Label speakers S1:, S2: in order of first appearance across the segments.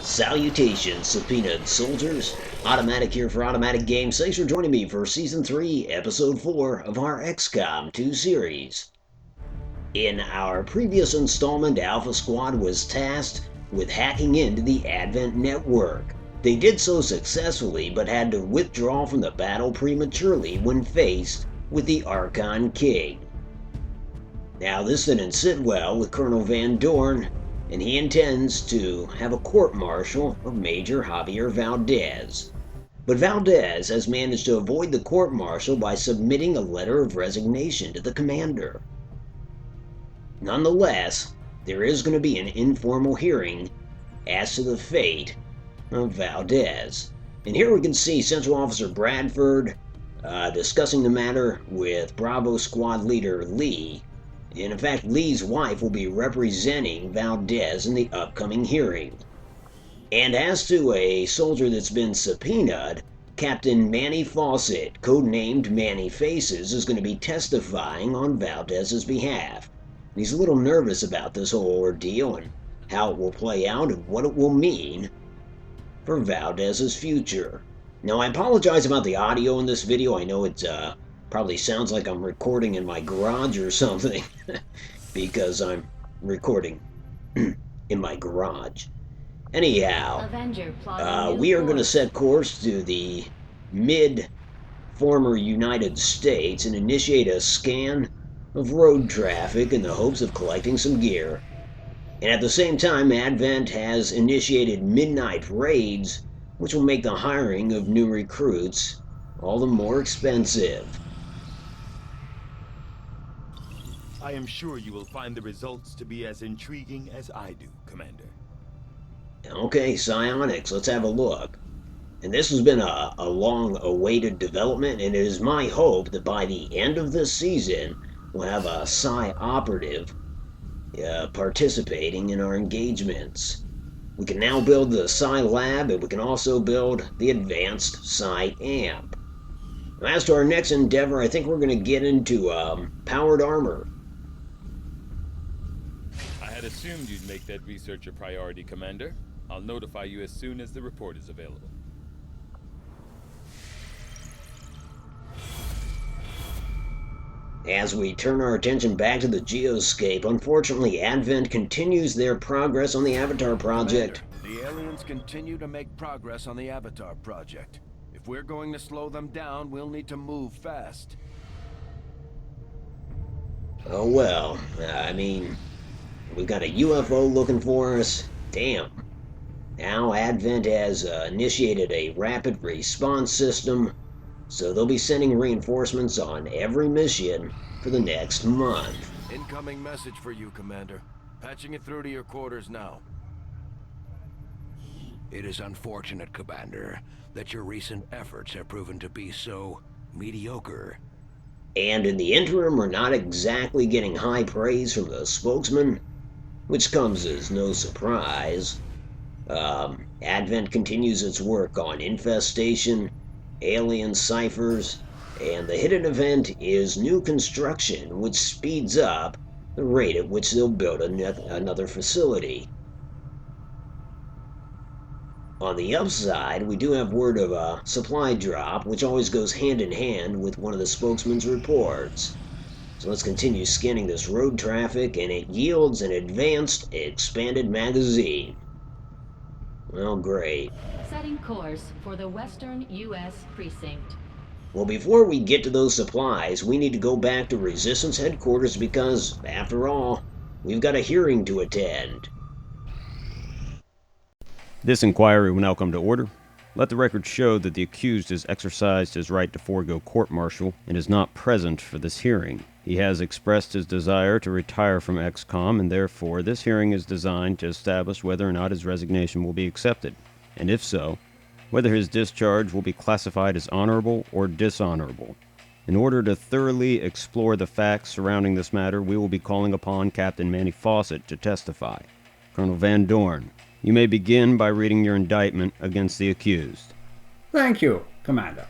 S1: Salutations, subpoenaed soldiers. Automatic here for Automatic Games. Thanks for joining me for Season 3, Episode 4 of our XCOM 2 series. In our previous installment, Alpha Squad was tasked with hacking into the Advent network. They did so successfully, but had to withdraw from the battle prematurely when faced with the Archon King. Now, this didn't sit well with Colonel Van Doorn, and he intends to have a court-martial of Major Javier Valdez. But Valdez has managed to avoid the court-martial by submitting a letter of resignation to the commander. Nonetheless, there is going to be an informal hearing as to the fate of Valdez. And here we can see Central Officer Bradford discussing the matter with Bravo Squad Leader Lee. And in fact, Lee's wife will be representing Valdez in the upcoming hearing. And as to a soldier that's been subpoenaed, Captain Manny Fawcett, codenamed Manny Faces, is going to be testifying on Valdez's behalf. He's a little nervous about this whole ordeal and how it will play out and what it will mean for Valdez's future. Now, I apologize about the audio in this video. I know it probably sounds like I'm recording in my garage or something because I'm recording in my garage. Anyhow, we are going to set course to the mid-former United States and initiate a scan of road traffic in the hopes of collecting some gear. And at the same time, Advent has initiated midnight raids, which will make the hiring of new recruits all the more expensive.
S2: I am sure you will find the results to be as intriguing as I do, Commander.
S1: Okay, Psionics, let's have a look. And this has been a long-awaited development, and it is my hope that by the end of this season, we'll have a Psi operative participating in our engagements. We can now build the Psi lab, and we can also build the advanced Psi amp. Now, as to our next endeavor, I think we're going to get into powered armor.
S2: I had assumed you'd make that research a priority, Commander. I'll notify you as soon as the report is available.
S1: As we turn our attention back to the geoscape, unfortunately, Advent continues their progress on the Avatar project.
S3: Commander, the aliens continue to make progress on the Avatar project. If we're going to slow them down, we'll need to move fast.
S1: Oh well, I mean, we've got a UFO looking for us. Damn. Now Advent has initiated a rapid response system, so they'll be sending reinforcements on every mission for the next month.
S3: Incoming message for you, Commander. Patching it through to your quarters now.
S4: It is unfortunate, Commander, that your recent efforts have proven to be so mediocre.
S1: And in the interim, we're not exactly getting high praise from the spokesman, which comes as no surprise. Advent continues its work on infestation, alien ciphers, and the hidden event is new construction, which speeds up the rate at which they'll build another facility. On the upside, we do have word of a supply drop, which always goes hand in hand with one of the spokesman's reports. So let's continue scanning this road traffic, and it yields an advanced, expanded magazine. Well, great.
S5: Setting course for the Western U.S. Precinct.
S1: Well, before we get to those supplies, we need to go back to Resistance headquarters because, after all, we've got a hearing to attend.
S6: This inquiry will now come to order. Let the record show that the accused has exercised his right to forego court-martial and is not present for this hearing. He has expressed his desire to retire from XCOM, and therefore this hearing is designed to establish whether or not his resignation will be accepted, and if so, whether his discharge will be classified as honorable or dishonorable. In order to thoroughly explore the facts surrounding this matter, we will be calling upon Captain Manny Fawcett to testify. Colonel Van Doorn, you may begin by reading your indictment against the accused.
S7: Thank you, Commander.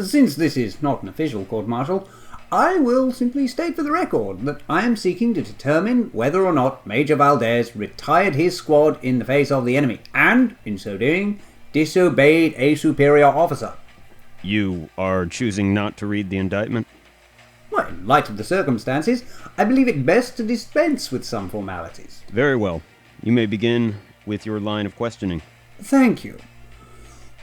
S7: Since this is not an official court-martial, I will simply state for the record that I am seeking to determine whether or not Major Valdez retired his squad in the face of the enemy, and, in so doing, disobeyed a superior officer.
S6: You are choosing not to read the indictment?
S7: Well, in light of the circumstances, I believe it best to dispense with some formalities.
S6: Very well. You may begin with your line of questioning.
S7: Thank you.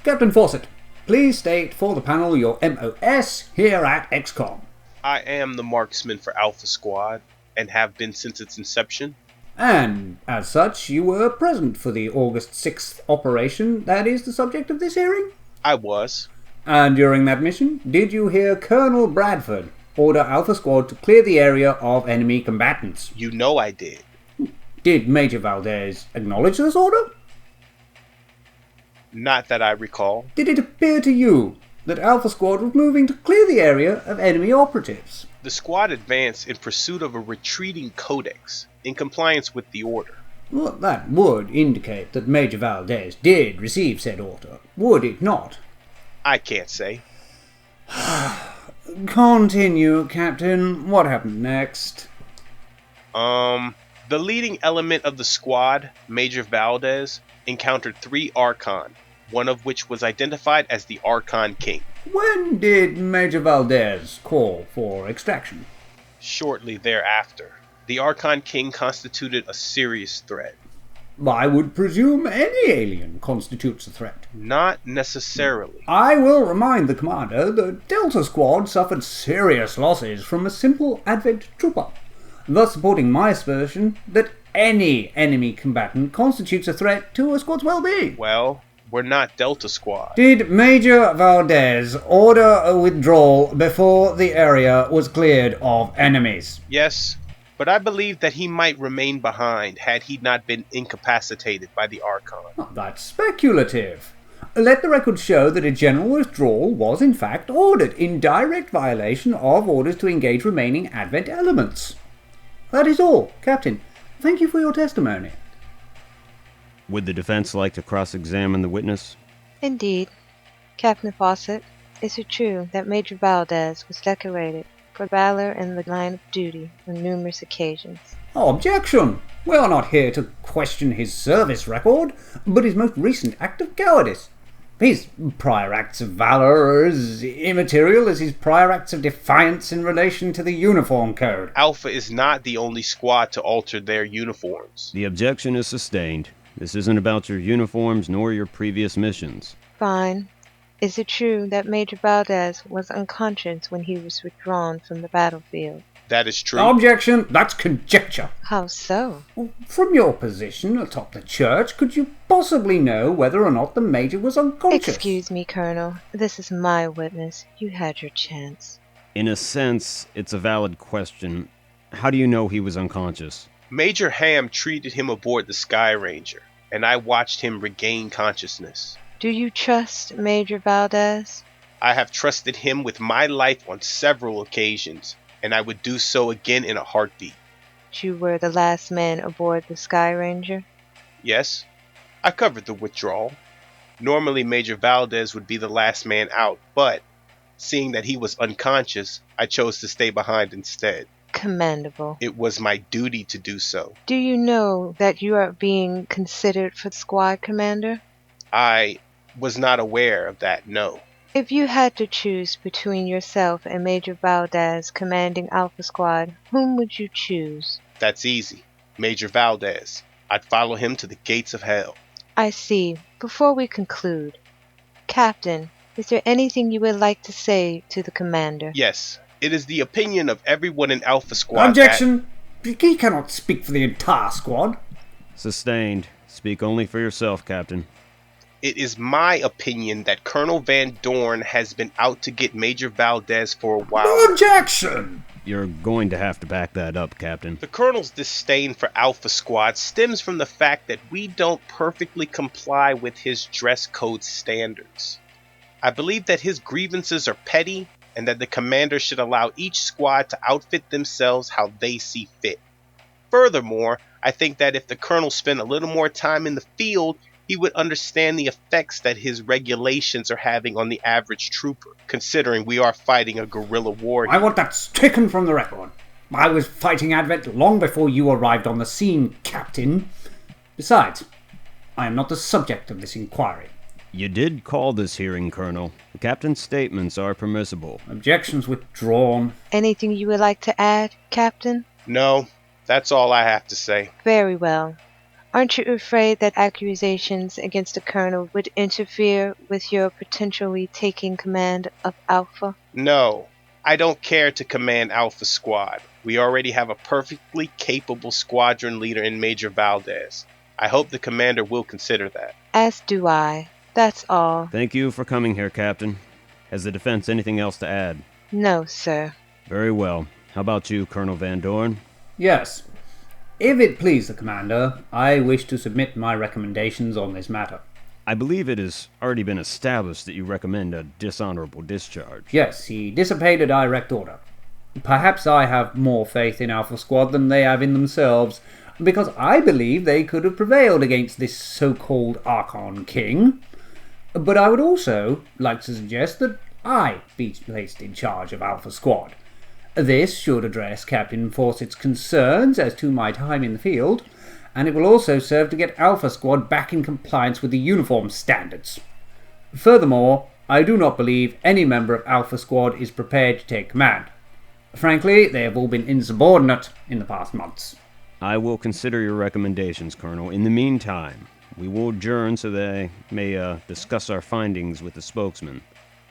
S7: Captain Fawcett, please state for the panel your MOS here at XCOM.
S8: I am the marksman for Alpha Squad, and have been since its inception.
S7: And, as such, you were present for the August 6th operation that is the subject of this hearing?
S8: I was.
S7: And during that mission, did you hear Colonel Bradford order Alpha Squad to clear the area of enemy combatants?
S8: You know I did.
S7: Did Major Valdez acknowledge this order?
S8: Not that I recall.
S7: Did it appear to you that Alpha Squad was moving to clear the area of enemy operatives?
S8: The squad advanced in pursuit of a retreating codex, in compliance with the order.
S7: Well, that would indicate that Major Valdez did receive said order, would it not?
S8: I can't say.
S7: Continue, Captain. What happened next?
S8: The leading element of the squad, Major Valdez, encountered 3 Archon, one of which was identified as the Archon King.
S7: When did Major Valdez call for extraction?
S8: Shortly thereafter, the Archon King constituted a serious threat.
S7: I would presume any alien constitutes a threat.
S8: Not necessarily.
S7: I will remind the commander that Delta Squad suffered serious losses from a simple Advent trooper, thus supporting my assertion that any enemy combatant constitutes a threat to a squad's well-being.
S8: Well, we're not Delta Squad.
S7: Did Major Valdez order a withdrawal before the area was cleared of enemies?
S8: Yes, but I believe that he might remain behind had he not been incapacitated by the Archon.
S7: Oh, that's speculative. Let the record show that a general withdrawal was in fact ordered in direct violation of orders to engage remaining Advent elements. That is all, Captain. Thank you for your testimony.
S6: Would the defense like to cross-examine the witness?
S9: Indeed. Captain Fawcett, is it true that Major Valdez was decorated for valor in the line of duty on numerous occasions?
S7: Objection! We are not here to question his service record, but his most recent act of cowardice. His prior acts of valor are as immaterial as his prior acts of defiance in relation to the uniform code.
S8: Alpha is not the only squad to alter their uniforms.
S6: The objection is sustained. This isn't about your uniforms nor your previous missions.
S9: Fine. Is it true that Major Valdez was unconscious when he was withdrawn from the battlefield?
S8: That is true.
S7: Objection! That's conjecture.
S9: How so?
S7: From your position atop the church, could you possibly know whether or not the Major was unconscious?
S9: Excuse me, Colonel. This is my witness. You had your chance.
S6: In a sense, it's a valid question. How do you know he was unconscious?
S8: Major Ham treated him aboard the Sky Ranger, and I watched him regain consciousness.
S9: Do you trust Major Valdez?
S8: I have trusted him with my life on several occasions, and I would do so again in a heartbeat.
S9: You were the last man aboard the Sky Ranger?
S8: Yes, I covered the withdrawal. Normally Major Valdez would be the last man out, but seeing that he was unconscious, I chose to stay behind instead.
S9: Commendable.
S8: It was my duty to do so.
S9: Do you know that you are being considered for squad commander?
S8: I was not aware of that, no.
S9: If you had to choose between yourself and Major Valdez commanding Alpha Squad, whom would you choose?
S8: That's easy. Major Valdez. I'd follow him to the gates of hell.
S9: I see. Before we conclude, Captain, is there anything you would like to say to the commander?
S8: Yes. It is the opinion of everyone in Alpha Squad.
S7: Objection! He cannot speak for the entire squad.
S6: Sustained. Speak only for yourself, Captain.
S8: It is my opinion that Colonel Van Doorn has been out to get Major Valdez for a while.
S7: Objection!
S6: You're going to have to back that up, Captain.
S8: The Colonel's disdain for Alpha Squad stems from the fact that we don't perfectly comply with his dress code standards. I believe that his grievances are petty, and that the commander should allow each squad to outfit themselves how they see fit. Furthermore, I think that if the colonel spent a little more time in the field, he would understand the effects that his regulations are having on the average trooper, considering we are fighting a guerrilla war here.
S7: I want that stricken from the record. I was fighting Advent long before you arrived on the scene, Captain. Besides, I am not the subject of this inquiry.
S6: You did call this hearing, Colonel. The captain's statements are permissible.
S7: Objections withdrawn.
S9: Anything you would like to add, Captain?
S8: No, that's all I have to say.
S9: Very well. Aren't you afraid that accusations against the Colonel would interfere with your potentially taking command of Alpha?
S8: No, I don't care to command Alpha Squad. We already have a perfectly capable squadron leader in Major Valdez. I hope the commander will consider that.
S9: As do I. That's all.
S6: Thank you for coming here, Captain. Has the defense anything else to add?
S9: No, sir.
S6: Very well. How about you, Colonel Van Doorn?
S7: Yes. If it please the Commander, I wish to submit my recommendations on this matter.
S6: I believe it has already been established that you recommend a dishonorable discharge.
S7: Yes, he disobeyed a direct order. Perhaps I have more faith in Alpha Squad than they have in themselves, because I believe they could have prevailed against this so-called Archon King. But I would also like to suggest that I be placed in charge of Alpha Squad. This should address Captain Fawcett's concerns as to my time in the field, and it will also serve to get Alpha Squad back in compliance with the uniform standards. Furthermore, I do not believe any member of Alpha Squad is prepared to take command. Frankly, they have all been insubordinate in the past months.
S6: I will consider your recommendations, Colonel. In the meantime, we will adjourn so they may discuss our findings with the spokesman.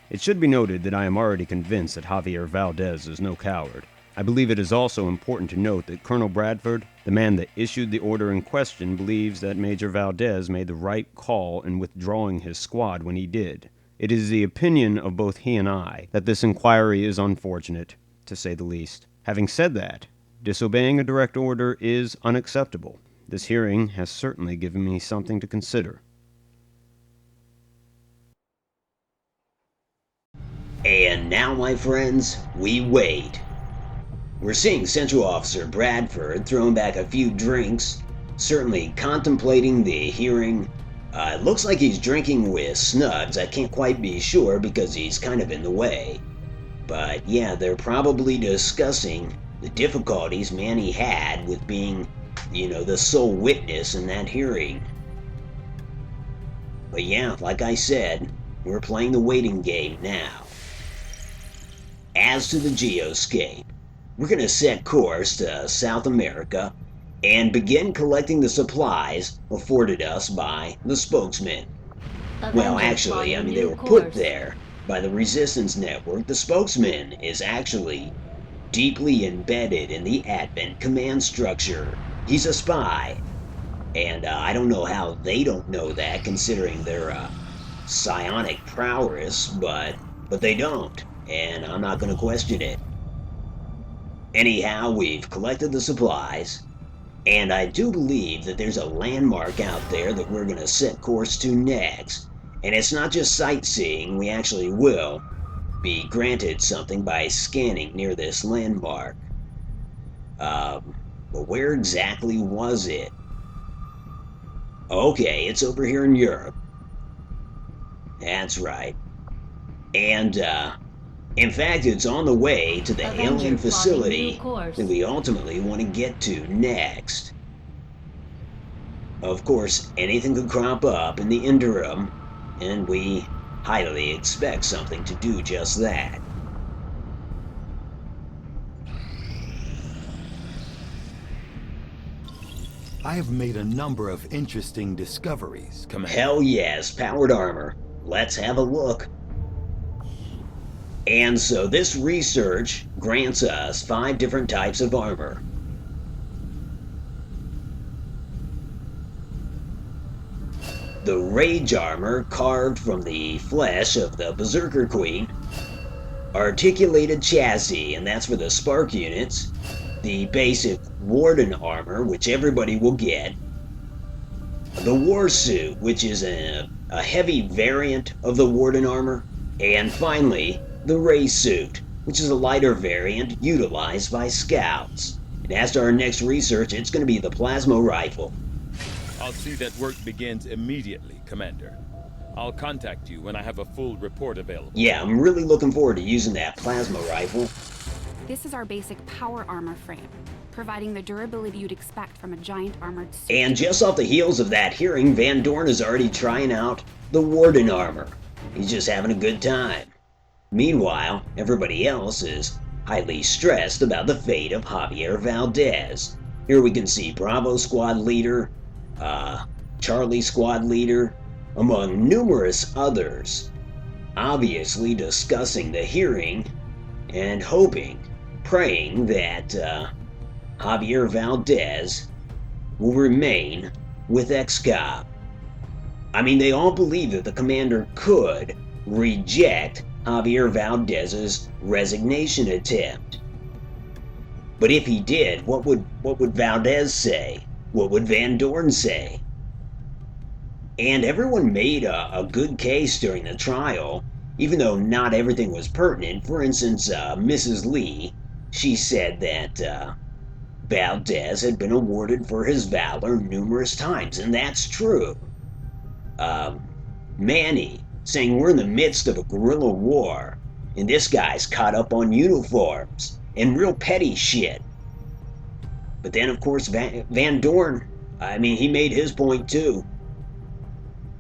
S6: It should be noted that I am already convinced that Javier Valdez is no coward. I believe it is also important to note that Colonel Bradford, the man that issued the order in question, believes that Major Valdez made the right call in withdrawing his squad when he did. It is the opinion of both he and I that this inquiry is unfortunate, to say the least. Having said that, disobeying a direct order is unacceptable. This hearing has certainly given me something to consider.
S1: And now, my friends, we wait. We're seeing Central Officer Bradford throwing back a few drinks, certainly contemplating the hearing. It looks like he's drinking with Snugs. I can't quite be sure because he's kind of in the way. But yeah, they're probably discussing the difficulties Manny had with being, the sole witness in that hearing. But yeah, like I said, we're playing the waiting game now. As to the geoscape, we're going to set course to South America and begin collecting the supplies afforded us by the spokesman. Well, actually, they were put there by the Resistance Network. The spokesman is actually deeply embedded in the Advent command structure. He's a spy. And I don't know how they don't know that, considering their psionic prowess, but they don't. And I'm not going to question it. Anyhow, we've collected the supplies, and I do believe that there's a landmark out there that we're going to set course to next. And it's not just sightseeing, we actually will be granted something by scanning near this landmark. But where exactly was it? Okay, it's over here in Europe. That's right. And, in fact, it's on the way to the alien facility that we ultimately want to get to next. Of course, anything could crop up in the interim, and we highly expect something to do just that.
S10: I have made a number of interesting discoveries, Commander.
S1: Hell yes, powered armor. Let's have a look. And so this research grants us 5 different types of armor. The Rage armor, carved from the flesh of the Berserker Queen. Articulated chassis, and that's for the Spark units. The basic Warden armor, which everybody will get. The War Suit, which is a heavy variant of the Warden armor. And finally, the Ray Suit, which is a lighter variant utilized by scouts. And as to our next research, it's going to be the plasma rifle.
S2: I'll see that work begins immediately, Commander. I'll contact you when I have a full report available.
S1: Yeah, I'm really looking forward to using that plasma rifle.
S11: This is our basic power armor frame. providing the durability you'd expect from a giant armored suit.
S1: And just off the heels of that hearing, Van Doorn is already trying out the Warden armor. He's just having a good time. Meanwhile, everybody else is highly stressed about the fate of Javier Valdez. Here we can see Bravo Squad leader, Charlie Squad leader, among numerous others, obviously discussing the hearing and hoping, praying that Javier Valdez will remain with XCOM. I mean, they all believe that the commander could reject Javier Valdez's resignation attempt. But if he did, what would Valdez say? What would Van Doorn say? And everyone made a good case during the trial, even though not everything was pertinent. For instance, Mrs. Lee, she said that Valdez had been awarded for his valor numerous times, and that's true. Manny, saying we're in the midst of a guerrilla war, and this guy's caught up on uniforms and real petty shit. But then, of course, Van Doorn, I mean, he made his point too.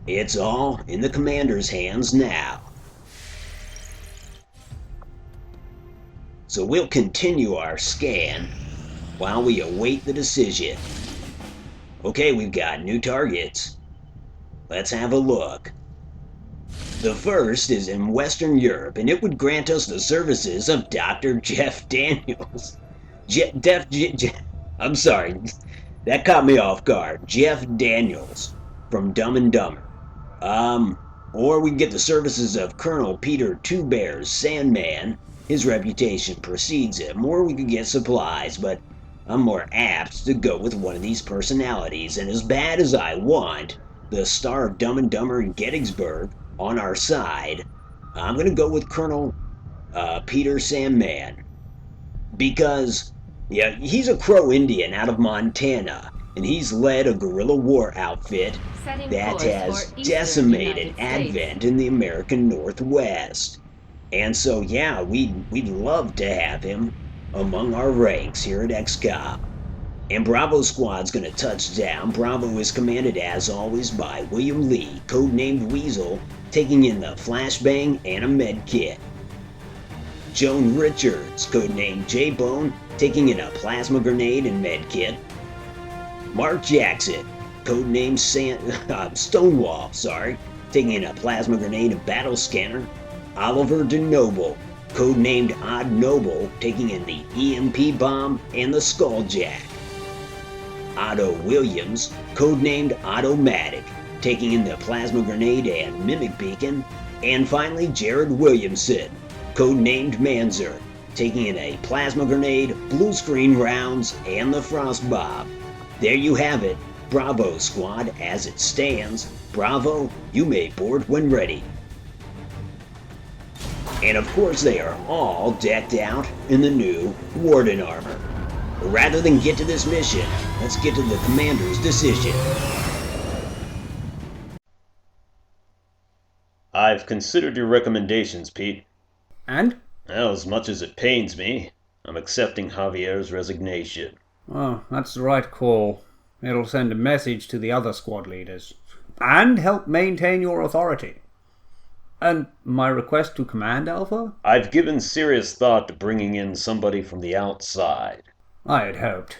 S1: It's all in the commander's hands now. So we'll continue our scan while we await the decision. Okay, we've got new targets. Let's have a look. The first is in Western Europe, and it would grant us the services of Dr. Jeff Daniels. I'm sorry, that caught me off guard. Jeff Daniels from Dumb and Dumber. Or we can get the services of Colonel Peter Two Bears Sandman. His reputation precedes him. Or we could get supplies, but I'm more apt to go with one of these personalities. And as bad as I want the star of Dumb and Dumber in Gettysburg on our side, I'm going to go with Colonel Peter Sandman. Because, yeah, he's a Crow Indian out of Montana, and he's led a guerrilla war outfit that has decimated Advent in the American Northwest. And so, yeah, we'd love to have him among our ranks here at XCOM. And Bravo Squad's gonna touch down. Bravo is commanded, as always, by William Lee, codenamed Weasel, taking in the flashbang and a med kit. Joan Richards, codenamed J-Bone, taking in a plasma grenade and med kit. Mark Jackson, codenamed Stonewall, taking in a plasma grenade and battle scanner. Oliver DeNoble, codenamed Odd Noble, taking in the EMP bomb and the Skulljack. Otto Williams, codenamed Automatic, taking in the plasma grenade and mimic beacon. And finally, Jared Williamson, codenamed Manzer, taking in a plasma grenade, blue screen rounds, and the frost bomb. There you have it, Bravo Squad as it stands. Bravo, you may board when ready. And of course they are all decked out in the new Warden armor. But rather than get to this mission, let's get to the commander's decision.
S6: I've considered your recommendations, Pete.
S7: And?
S6: Well, as much as it pains me, I'm accepting Javier's resignation.
S7: Oh, that's the right call. It'll send a message to the other squad leaders. And help maintain your authority. And my request to command, Alpha?
S6: I've given serious thought to bringing in somebody from the outside.
S7: I had hoped.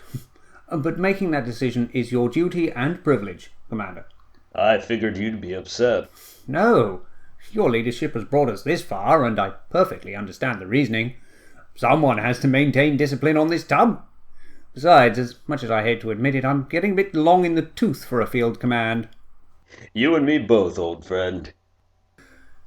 S7: But making that decision is your duty and privilege, Commander.
S6: I figured you'd be upset.
S7: No. Your leadership has brought us this far, and I perfectly understand the reasoning. Someone has to maintain discipline on this tub. Besides, as much as I hate to admit it, I'm getting a bit long in the tooth for a field command.
S6: You and me both, old friend.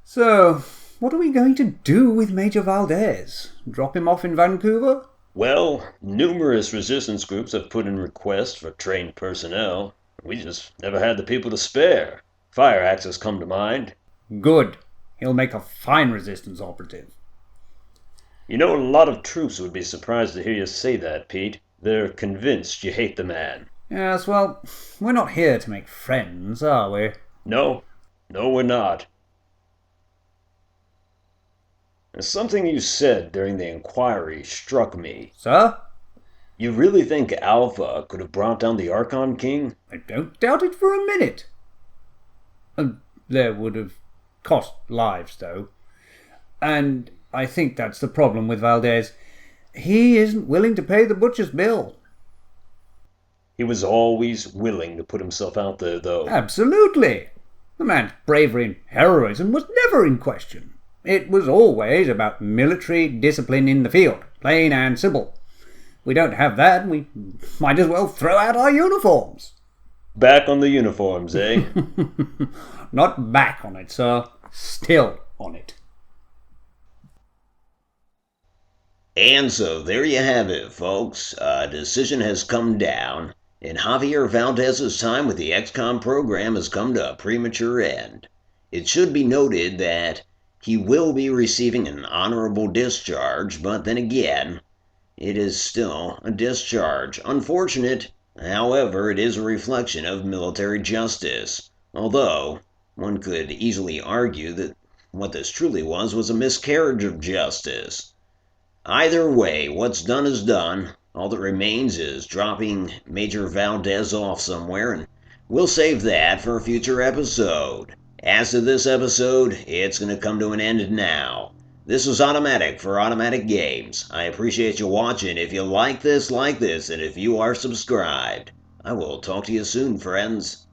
S7: So, what are we going to do with Major Valdez? Drop him off in Vancouver?
S6: Well, numerous resistance groups have put in requests for trained personnel. We just never had the people to spare. Fire Axe has come to mind.
S7: Good. He'll make a fine resistance operative.
S6: You know, a lot of troops would be surprised to hear you say that, Pete. They're convinced you hate the man.
S7: Yes, well, we're not here to make friends, are we?
S6: No, we're not. Something you said during the inquiry struck me.
S7: Sir?
S1: You really think Alpha could have brought down the Archon King?
S7: I don't doubt it for a minute. There would have cost lives, though. And I think that's the problem with Valdez. He isn't willing to pay the butcher's bill.
S1: He was always willing to put himself out there, though.
S7: Absolutely. The man's bravery and heroism was never in question. It was always about military discipline in the field, plain and simple. We don't have that, we might as well throw out our uniforms.
S1: Back on the uniforms, eh?
S7: Not back on it, sir. Still on it.
S1: And so there you have it, folks. A decision has come down, and Javier Valdez's time with the XCOM program has come to a premature end. It should be noted that he will be receiving an honorable discharge, but then again, it is still a discharge. Unfortunate, however, it is a reflection of military justice. Although, one could easily argue that what this truly was a miscarriage of justice. Either way, what's done is done. All that remains is dropping Major Valdez off somewhere, and we'll save that for a future episode. As to this episode, it's going to come to an end now. This was Automatic for Automatic Games. I appreciate you watching. If you like this, and if you are subscribed. I will talk to you soon, friends.